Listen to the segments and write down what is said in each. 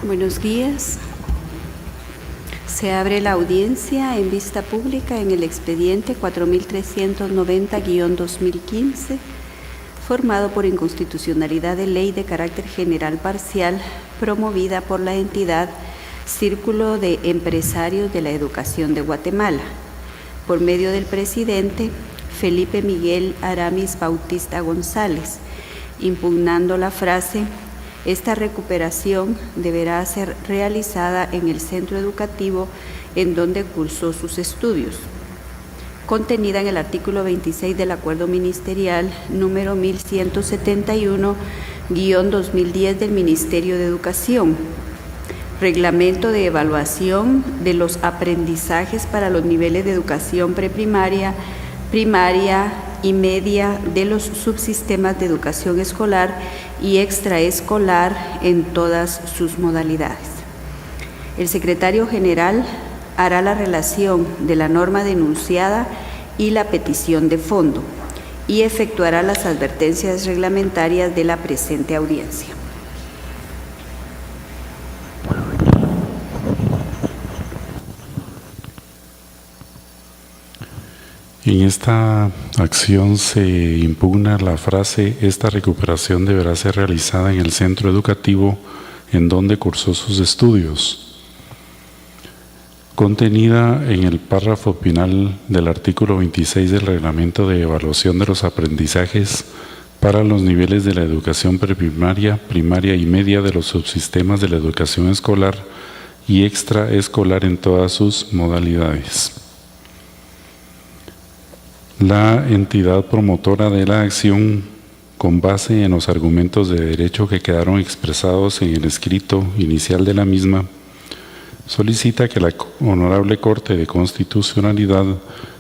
Buenos días. Se abre la audiencia en vista pública en el expediente 4390-2015, formado por inconstitucionalidad de ley de carácter general parcial promovida por la entidad Círculo de Empresarios de la Educación de Guatemala, por medio del presidente Felipe Miguel Aramis Bautista González, impugnando la frase: esta recuperación deberá ser realizada en el centro educativo en donde cursó sus estudios, contenida en el artículo 26 del Acuerdo Ministerial número 1171-2010 del Ministerio de Educación, Reglamento de Evaluación de los Aprendizajes para los niveles de educación preprimaria, primaria y media de los subsistemas de educación escolar y extraescolar en todas sus modalidades. El secretario general hará la relación de la norma denunciada y la petición de fondo y efectuará las advertencias reglamentarias de la presente audiencia. En esta acción se impugna la frase: esta recuperación deberá ser realizada en el centro educativo en donde cursó sus estudios, contenida en el párrafo final del artículo 26 del Reglamento de Evaluación de los Aprendizajes para los niveles de la educación preprimaria, primaria y media de los subsistemas de la educación escolar y extraescolar en todas sus modalidades. La entidad promotora de la acción, con base en los argumentos de derecho que quedaron expresados en el escrito inicial de la misma, solicita que la Honorable Corte de Constitucionalidad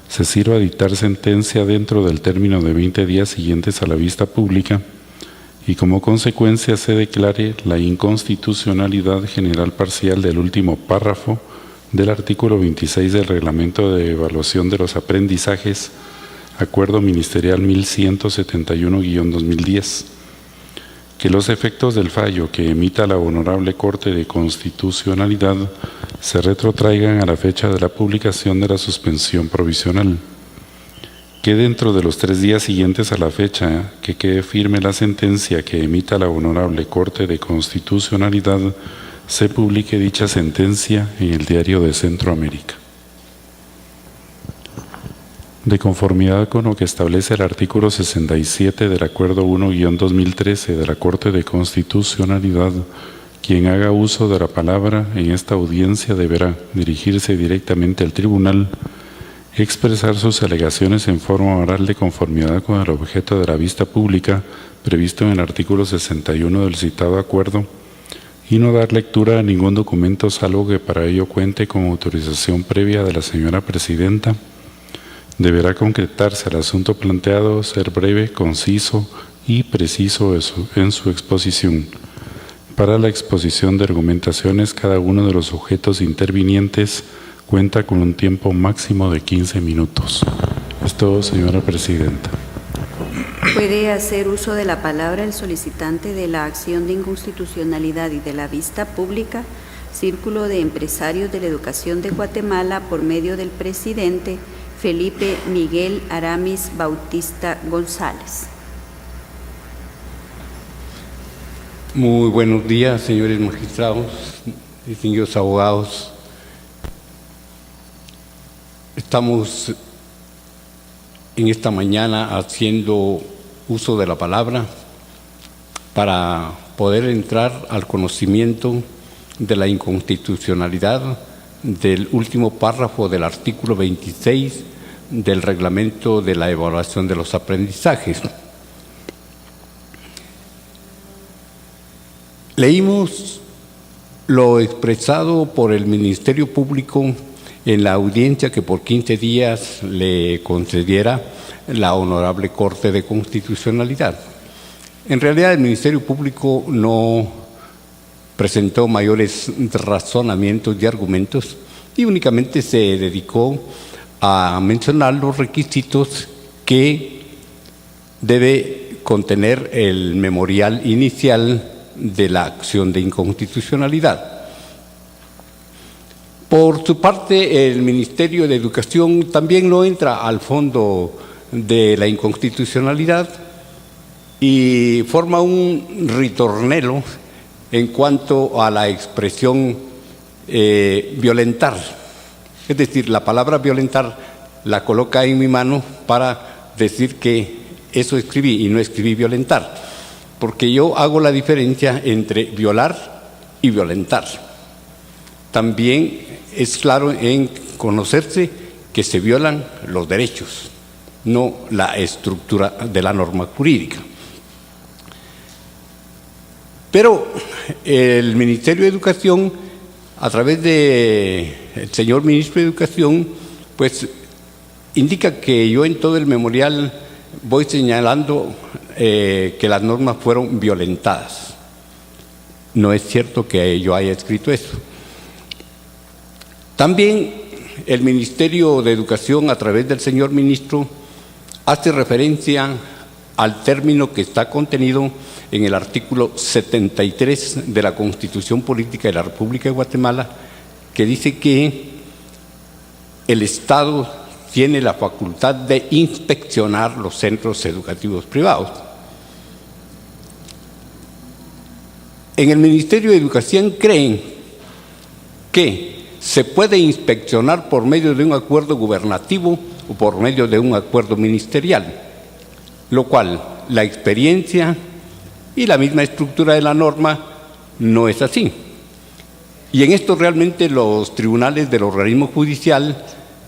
se sirva a dictar sentencia dentro del término de 20 días siguientes a la vista pública y como consecuencia se declare la inconstitucionalidad general parcial del último párrafo del artículo 26 del Reglamento de Evaluación de los Aprendizajes, Acuerdo Ministerial 1171-2010, que los efectos del fallo que emita la Honorable Corte de Constitucionalidad se retrotraigan a la fecha de la publicación de la suspensión provisional, que dentro de los 3 días siguientes a la fecha que quede firme la sentencia que emita la Honorable Corte de Constitucionalidad, se publique dicha sentencia en el Diario de Centroamérica. De conformidad con lo que establece el artículo 67 del Acuerdo 1-2013 de la Corte de Constitucionalidad, quien haga uso de la palabra en esta audiencia deberá dirigirse directamente al tribunal, expresar sus alegaciones en forma oral de conformidad con el objeto de la vista pública previsto en el artículo 61 del citado acuerdo y no dar lectura a ningún documento salvo que para ello cuente con autorización previa de la señora Presidenta. Deberá concretarse el asunto planteado, ser breve, conciso y preciso en su exposición. Para la exposición de argumentaciones, cada uno de los sujetos intervinientes cuenta con un tiempo máximo de 15 minutos. Es todo, señora Presidenta. Puede hacer uso de la palabra el solicitante de la acción de inconstitucionalidad y de la vista pública, Círculo de Empresarios de la Educación de Guatemala, por medio del presidente Felipe Miguel Aramis Bautista González. Muy buenos días, señores magistrados, distinguidos abogados. Estamos en esta mañana haciendo uso de la palabra para poder entrar al conocimiento de la inconstitucionalidad del último párrafo del artículo 26 del Reglamento de la Evaluación de los Aprendizajes. Leímos lo expresado por el Ministerio Público en la audiencia que por 15 días le concediera la Honorable Corte de Constitucionalidad. En realidad el Ministerio Público no presentó mayores razonamientos y argumentos y únicamente se dedicó a mencionar los requisitos que debe contener el memorial inicial de la acción de inconstitucionalidad. Por su parte, el Ministerio de Educación también no entra al fondo de la inconstitucionalidad y forma un ritornelo en cuanto a la expresión violentar. Es decir, la palabra violentar la coloca en mi mano para decir que eso escribí y no escribí violentar, porque yo hago la diferencia entre violar y violentar. También es claro en conocerse que se violan los derechos, no la estructura de la norma jurídica. Pero el Ministerio de Educación, a través del señor Ministro de Educación, pues indica que yo en todo el memorial voy señalando que las normas fueron violentadas. No es cierto que yo haya escrito eso. También el Ministerio de Educación, a través del señor Ministro, hace referencia al término que está contenido en el artículo 73 de la Constitución Política de la República de Guatemala, que dice que el Estado tiene la facultad de inspeccionar los centros educativos privados. En el Ministerio de Educación creen que se puede inspeccionar por medio de un acuerdo gubernativo o por medio de un acuerdo ministerial, lo cual la experiencia y la misma estructura de la norma no es así. Y en esto realmente los tribunales del organismo judicial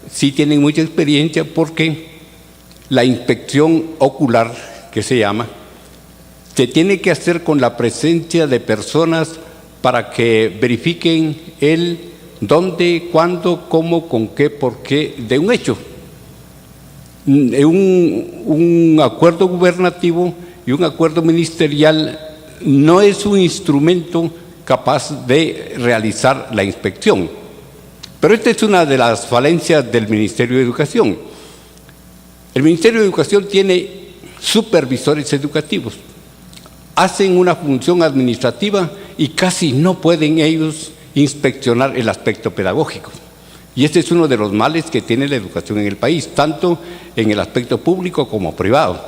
sí tienen mucha experiencia, porque la inspección ocular, que se llama, se tiene que hacer con la presencia de personas para que verifiquen el dónde, cuándo, cómo, con qué, por qué de un hecho. Un acuerdo gubernativo y un acuerdo ministerial no es un instrumento capaz de realizar la inspección. Pero esta es una de las falencias del Ministerio de Educación. El Ministerio de Educación tiene supervisores educativos, hacen una función administrativa y casi no pueden ellos inspeccionar el aspecto pedagógico. Y este es uno de los males que tiene la educación en el país, tanto en el aspecto público como privado.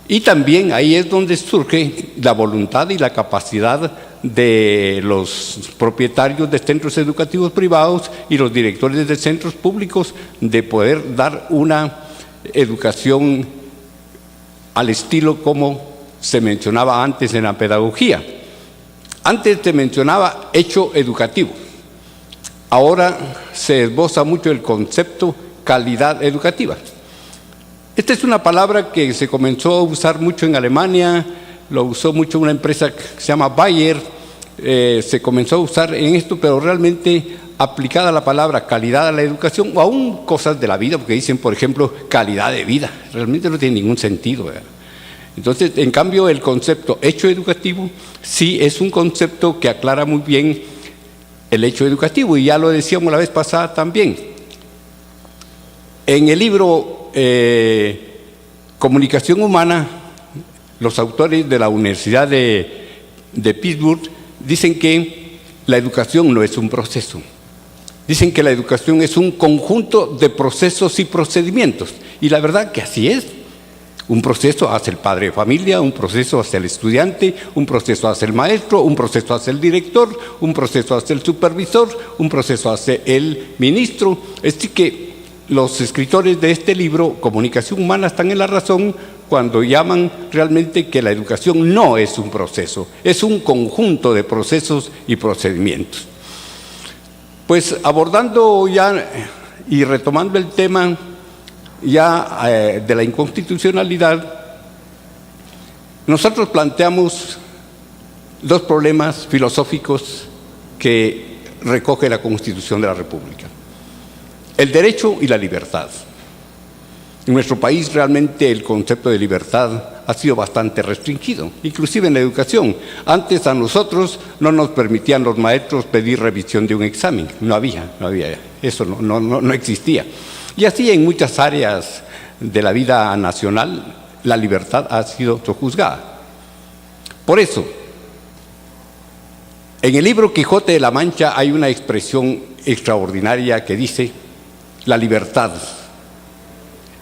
Y también ahí es donde surge la voluntad y la capacidad de los propietarios de centros educativos privados y los directores de centros públicos de poder dar una educación al estilo como se mencionaba antes en la pedagogía. Antes se mencionaba hecho educativo. Ahora se esboza mucho el concepto calidad educativa. Esta es una palabra que se comenzó a usar mucho en Alemania, lo usó mucho una empresa que se llama Bayer, se comenzó a usar en esto, pero realmente aplicada la palabra calidad a la educación o aún cosas de la vida, porque dicen, por ejemplo, calidad de vida, realmente no tiene ningún sentido, ¿verdad? Entonces, en cambio, el concepto hecho educativo sí es un concepto que aclara muy bien el hecho educativo, y ya lo decíamos la vez pasada también. En el libro Comunicación Humana, los autores de la Universidad de Pittsburgh dicen que la educación no es un proceso. Dicen que la educación es un conjunto de procesos y procedimientos, y la verdad que así es. Un proceso hace el padre de familia, un proceso hace el estudiante, un proceso hace el maestro, un proceso hace el director, un proceso hace el supervisor, un proceso hace el ministro. Es decir que los escritores de este libro, Comunicación Humana, están en la razón cuando llaman realmente que la educación no es un proceso, es un conjunto de procesos y procedimientos. Pues abordando ya y retomando el tema ya de la inconstitucionalidad, nosotros planteamos dos problemas filosóficos que recoge la Constitución de la República: el derecho y la libertad. En nuestro país realmente el concepto de libertad ha sido bastante restringido, inclusive en la educación. Antes a nosotros no nos permitían los maestros pedir revisión de un examen, no había eso, no existía. Y así en muchas áreas de la vida nacional la libertad ha sido sojuzgada. Por eso, En el libro Quijote de la Mancha hay una expresión extraordinaria que dice: la libertad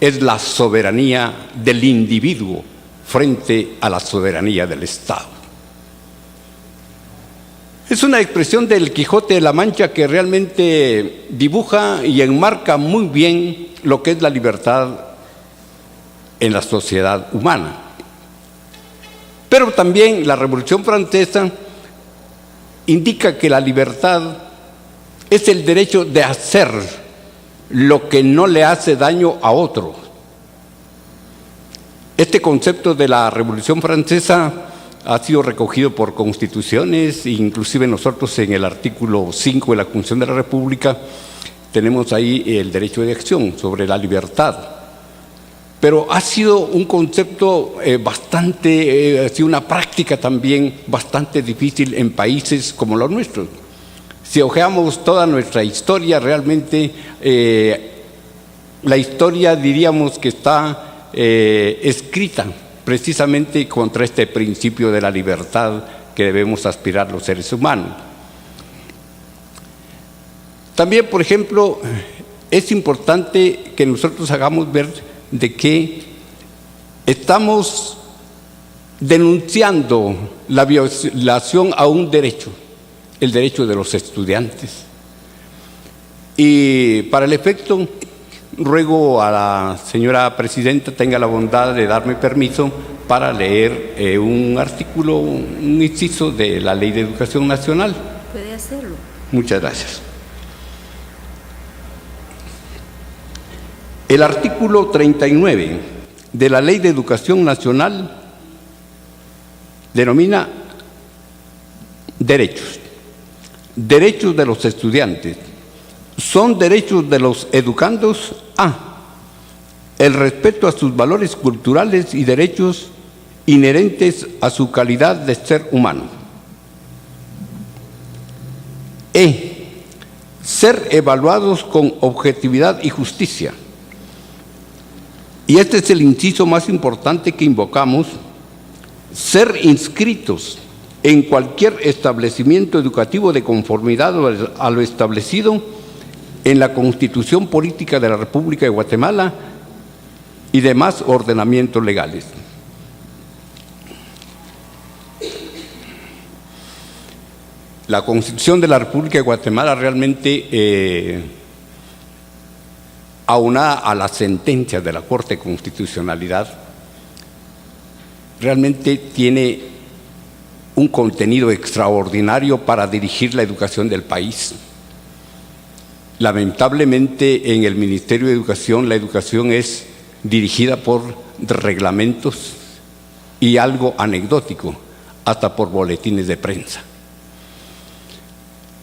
es la soberanía del individuo frente a la soberanía del Estado. Es una expresión del Quijote de la Mancha que realmente dibuja y enmarca muy bien lo que es la libertad en la sociedad humana. Pero también la Revolución Francesa indica que la libertad es el derecho de hacer lo que no le hace daño a otro. Este concepto de la Revolución Francesa ha sido recogido por constituciones, inclusive nosotros en el artículo 5 de la Constitución de la República tenemos ahí el derecho de acción sobre la libertad. Pero ha sido un concepto ha sido una práctica también bastante difícil en países como los nuestros. Si ojeamos toda nuestra historia, realmente la historia diríamos que está escrita precisamente contra este principio de la libertad que debemos aspirar los seres humanos. También, por ejemplo, es importante que nosotros hagamos ver de que estamos denunciando la violación a un derecho, el derecho de los estudiantes. Y para el efecto, ruego a la señora presidenta tenga la bondad de darme permiso para leer un artículo, un inciso de la Ley de Educación Nacional. Puede hacerlo. Muchas gracias. El artículo 39 de la Ley de Educación Nacional denomina derechos. Derechos de los estudiantes. Son derechos de los educandos a el respeto a sus valores culturales y derechos inherentes a su calidad de ser humano. Ser evaluados con objetividad y justicia. Y este es el inciso más importante que invocamos: ser inscritos en cualquier establecimiento educativo de conformidad a lo establecido en la Constitución Política de la República de Guatemala y demás ordenamientos legales. La Constitución de la República de Guatemala realmente, aunada a las sentencias de la Corte de Constitucionalidad, realmente tiene un contenido extraordinario para dirigir la educación del país. Lamentablemente, en el Ministerio de Educación, la educación es dirigida por reglamentos y algo anecdótico, hasta por boletines de prensa.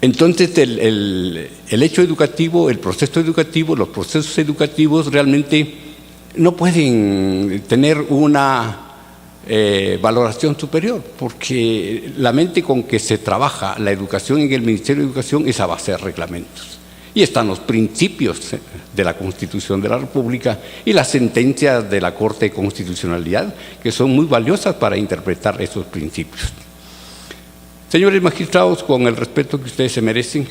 Entonces, el hecho educativo, el proceso educativo, los procesos educativos realmente no pueden tener una valoración superior, porque la mente con que se trabaja la educación en el Ministerio de Educación es a base de reglamentos. Y están los principios de la Constitución de la República y las sentencias de la Corte de Constitucionalidad, que son muy valiosas para interpretar esos principios. Señores magistrados, con el respeto que ustedes se merecen,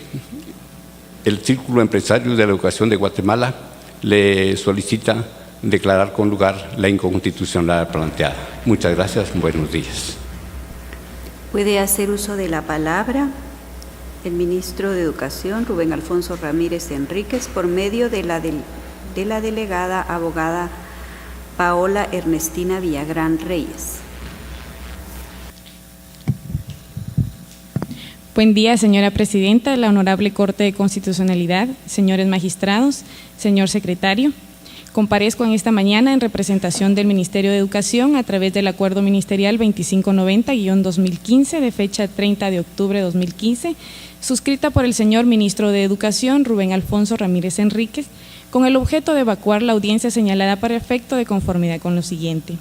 el Círculo Empresario de la Educación de Guatemala le solicita declarar con lugar la inconstitucionalidad planteada. Muchas gracias, buenos días. Puede hacer uso de la palabra el ministro de Educación, Rubén Alfonso Ramírez Enríquez, por medio de la delegada abogada Paola Ernestina Villagrán Reyes. Buen día, señora presidenta, la Honorable Corte de Constitucionalidad, señores magistrados, señor secretario. Comparezco en esta mañana en representación del Ministerio de Educación a través del Acuerdo Ministerial 2590-2015 de fecha 30 de octubre de 2015, suscrita por el señor Ministro de Educación, Rubén Alfonso Ramírez Enríquez, con el objeto de evacuar la audiencia señalada para efecto de conformidad con lo siguiente.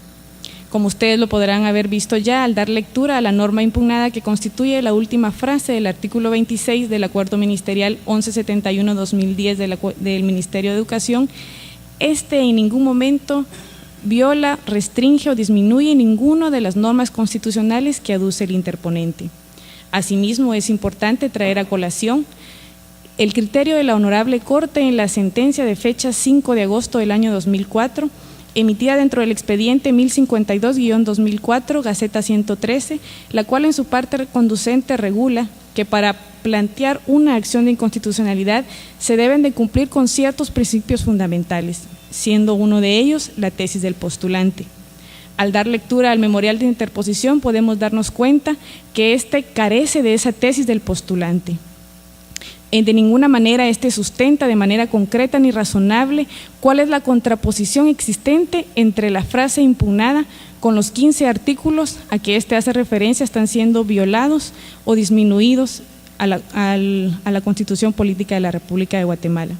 Como ustedes lo podrán haber visto ya al dar lectura a la norma impugnada que constituye la última frase del artículo 26 del Acuerdo Ministerial 1171-2010 del Ministerio de Educación, en ningún momento viola, restringe o disminuye ninguna de las normas constitucionales que aduce el interponente. Asimismo, es importante traer a colación el criterio de la Honorable Corte en la sentencia de fecha 5 de agosto del año 2004, emitida dentro del expediente 1052-2004, Gaceta 113, la cual en su parte conducente regula que para plantear una acción de inconstitucionalidad se deben de cumplir con ciertos principios fundamentales, siendo uno de ellos la tesis del postulante. Al dar lectura al memorial de interposición podemos darnos cuenta que éste carece de esa tesis del postulante. De ninguna manera éste sustenta de manera concreta ni razonable cuál es la contraposición existente entre la frase impugnada con los 15 artículos a que éste hace referencia están siendo violados o disminuidos a la Constitución Política de la República de Guatemala.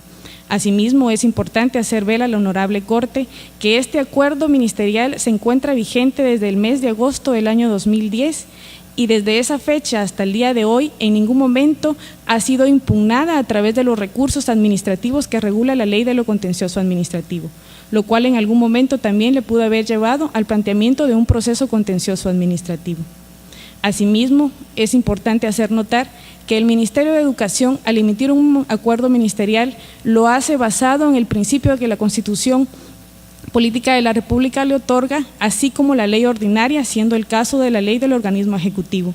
Asimismo, es importante hacer ver a la Honorable Corte que este acuerdo ministerial se encuentra vigente desde el mes de agosto del año 2010 y desde esa fecha hasta el día de hoy en ningún momento ha sido impugnada a través de los recursos administrativos que regula la Ley de lo Contencioso Administrativo, lo cual en algún momento también le pudo haber llevado al planteamiento de un proceso contencioso administrativo. Asimismo, es importante hacer notar que el Ministerio de Educación, al emitir un acuerdo ministerial, lo hace basado en el principio de que la Constitución Política de la República le otorga, así como la ley ordinaria, siendo el caso de la ley del organismo ejecutivo,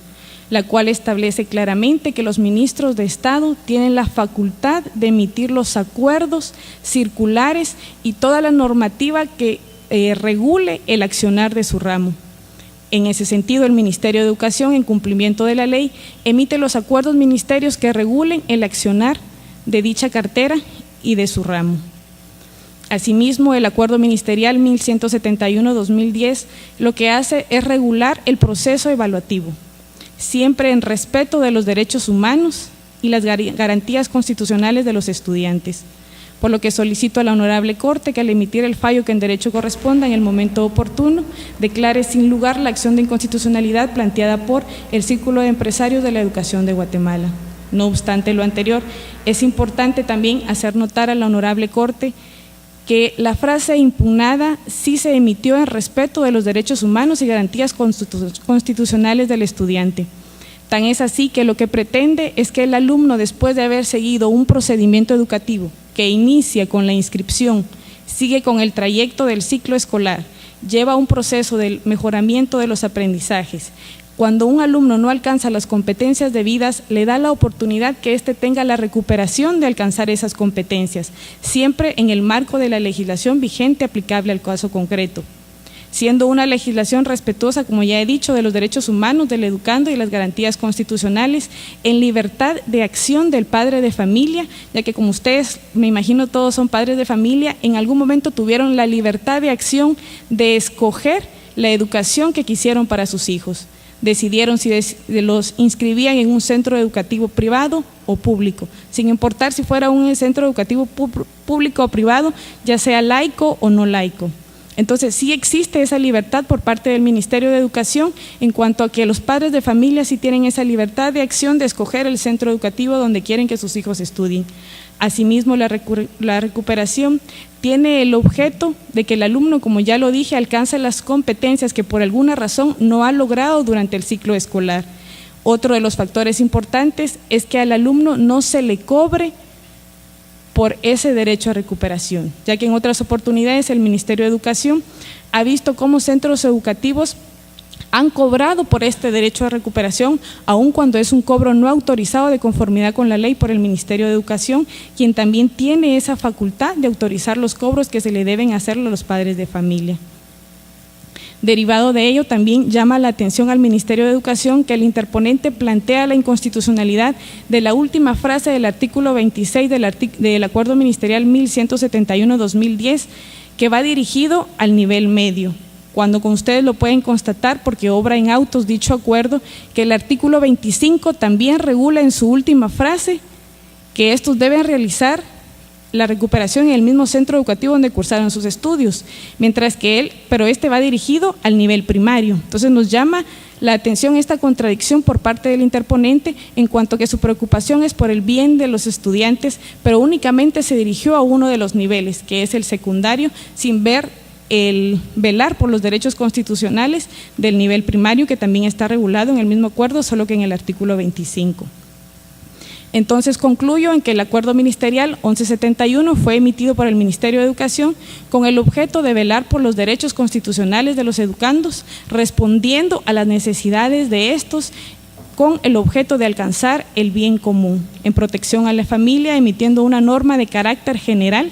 la cual establece claramente que los ministros de Estado tienen la facultad de emitir los acuerdos, circulares y toda la normativa que regule el accionar de su ramo. En ese sentido, el Ministerio de Educación, en cumplimiento de la ley, emite los acuerdos ministerios que regulen el accionar de dicha cartera y de su ramo. Asimismo, el Acuerdo Ministerial 1171-2010 lo que hace es regular el proceso evaluativo, siempre en respeto de los derechos humanos y las garantías constitucionales de los estudiantes, por lo que solicito a la Honorable Corte que al emitir el fallo que en derecho corresponda en el momento oportuno, declare sin lugar la acción de inconstitucionalidad planteada por el Círculo de Empresarios de la Educación de Guatemala. No obstante lo anterior, es importante también hacer notar a la Honorable Corte que la frase impugnada sí se emitió en respeto de los derechos humanos y garantías constitucionales del estudiante. Tan es así que lo que pretende es que el alumno, después de haber seguido un procedimiento educativo que inicia con la inscripción, sigue con el trayecto del ciclo escolar, lleva un proceso de mejoramiento de los aprendizajes. Cuando un alumno no alcanza las competencias debidas, le da la oportunidad que éste tenga la recuperación de alcanzar esas competencias, siempre en el marco de la legislación vigente aplicable al caso concreto, siendo una legislación respetuosa, como ya he dicho, de los derechos humanos del educando y las garantías constitucionales, en libertad de acción del padre de familia, ya que como ustedes, me imagino todos son padres de familia, en algún momento tuvieron la libertad de acción de escoger la educación que quisieron para sus hijos. Decidieron si los inscribían en un centro educativo privado o público, sin importar si fuera un centro educativo público o privado, ya sea laico o no laico. Entonces, sí existe esa libertad por parte del Ministerio de Educación en cuanto a que los padres de familia sí tienen esa libertad de acción de escoger el centro educativo donde quieren que sus hijos estudien. Asimismo, la recuperación tiene el objeto de que el alumno, como ya lo dije, alcance las competencias que por alguna razón no ha logrado durante el ciclo escolar. Otro de los factores importantes es que al alumno no se le cobre por ese derecho a recuperación, ya que en otras oportunidades el Ministerio de Educación ha visto cómo centros educativos han cobrado por este derecho a recuperación, aun cuando es un cobro no autorizado de conformidad con la ley por el Ministerio de Educación, quien también tiene esa facultad de autorizar los cobros que se le deben hacer a los padres de familia. Derivado de ello, también llama la atención al Ministerio de Educación que el interponente plantea la inconstitucionalidad de la última frase del artículo 26 del Acuerdo Ministerial 1171-2010, que va dirigido al nivel medio, cuando con ustedes lo pueden constatar porque obra en autos dicho acuerdo, que el artículo 25 también regula en su última frase que estos deben realizar la recuperación en el mismo centro educativo donde cursaron sus estudios, mientras que pero este va dirigido al nivel primario. Entonces nos llama la atención esta contradicción por parte del interponente en cuanto a que su preocupación es por el bien de los estudiantes, pero únicamente se dirigió a uno de los niveles, que es el secundario, sin ver el velar por los derechos constitucionales del nivel primario, que también está regulado en el mismo acuerdo, solo que en el artículo 25. Entonces concluyo en que el acuerdo ministerial 1171 fue emitido por el Ministerio de Educación con el objeto de velar por los derechos constitucionales de los educandos, respondiendo a las necesidades de estos con el objeto de alcanzar el bien común, en protección a la familia, emitiendo una norma de carácter general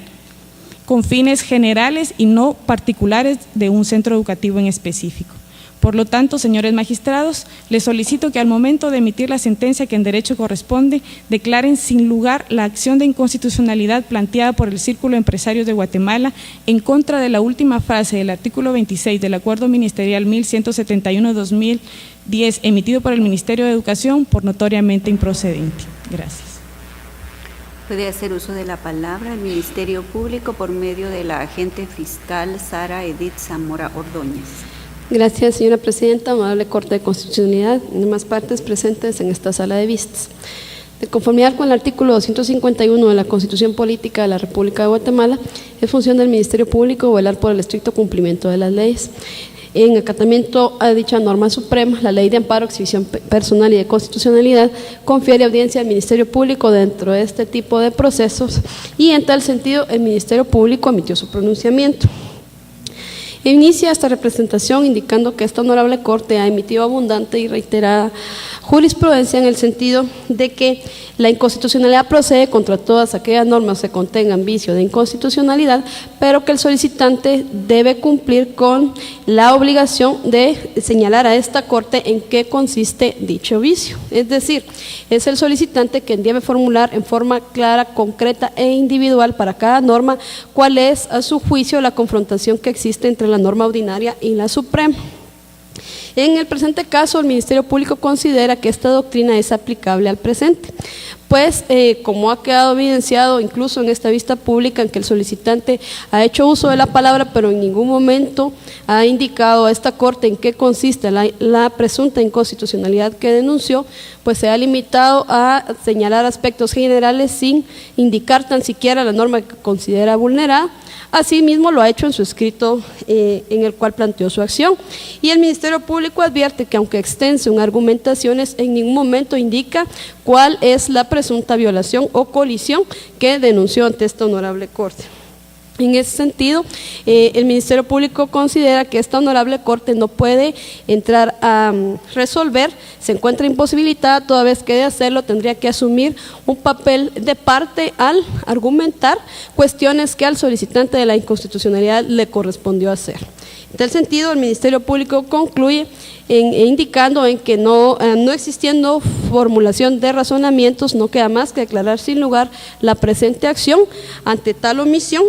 con fines generales y no particulares de un centro educativo en específico. Por lo tanto, señores magistrados, les solicito que al momento de emitir la sentencia que en derecho corresponde, declaren sin lugar la acción de inconstitucionalidad planteada por el Círculo de Empresarios de Guatemala en contra de la última frase del artículo 26 del Acuerdo Ministerial 1171-2010 emitido por el Ministerio de Educación por notoriamente improcedente. Gracias. Puede hacer uso de la palabra el Ministerio Público por medio de la agente fiscal Sara Edith Zamora Ordóñez. Gracias, señora presidenta, amable Corte de Constitucionalidad y demás partes presentes en esta sala de vistas. De conformidad con el artículo 251 de la Constitución Política de la República de Guatemala, es función del Ministerio Público velar por el estricto cumplimiento de las leyes. En acatamiento a dicha norma suprema, la Ley de Amparo, Exhibición Personal y de Constitucionalidad confiere audiencia al Ministerio Público dentro de este tipo de procesos y en tal sentido el Ministerio Público emitió su pronunciamiento. Inicia esta representación indicando que esta honorable Corte ha emitido abundante y reiterada jurisprudencia en el sentido de que la inconstitucionalidad procede contra todas aquellas normas que contengan vicio de inconstitucionalidad, pero que el solicitante debe cumplir con la obligación de señalar a esta Corte en qué consiste dicho vicio. Es decir, es el solicitante quien debe formular en forma clara, concreta e individual para cada norma cuál es a su juicio la confrontación que existe entre la norma ordinaria y la suprema. En el presente caso, el Ministerio Público considera que esta doctrina es aplicable al presente, pues como ha quedado evidenciado incluso en esta vista pública en que el solicitante ha hecho uso de la palabra, pero en ningún momento ha indicado a esta Corte en qué consiste la presunta inconstitucionalidad que denunció, pues se ha limitado a señalar aspectos generales sin indicar tan siquiera la norma que considera vulnerada. Asimismo lo ha hecho en su escrito en el cual planteó su acción, y el Ministerio Público advierte que aunque extenso en argumentaciones, en ningún momento indica cuál es la presunta violación o colisión que denunció ante esta honorable Corte. En ese sentido, el Ministerio Público considera que esta honorable Corte no puede entrar a resolver, se encuentra imposibilitada, toda vez que de hacerlo tendría que asumir un papel de parte al argumentar cuestiones que al solicitante de la inconstitucionalidad le correspondió hacer. En tal sentido, el Ministerio Público concluye indicando en que no existiendo formulación de razonamientos, no queda más que declarar sin lugar la presente acción ante tal omisión,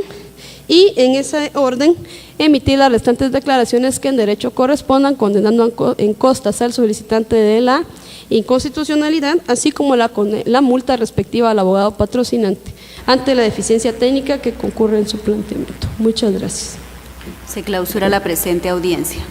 y en ese orden emitir las restantes declaraciones que en derecho correspondan, condenando en costas al solicitante de la inconstitucionalidad, así como la multa respectiva al abogado patrocinante ante la deficiencia técnica que concurre en su planteamiento. Muchas gracias. Se clausura la presente audiencia.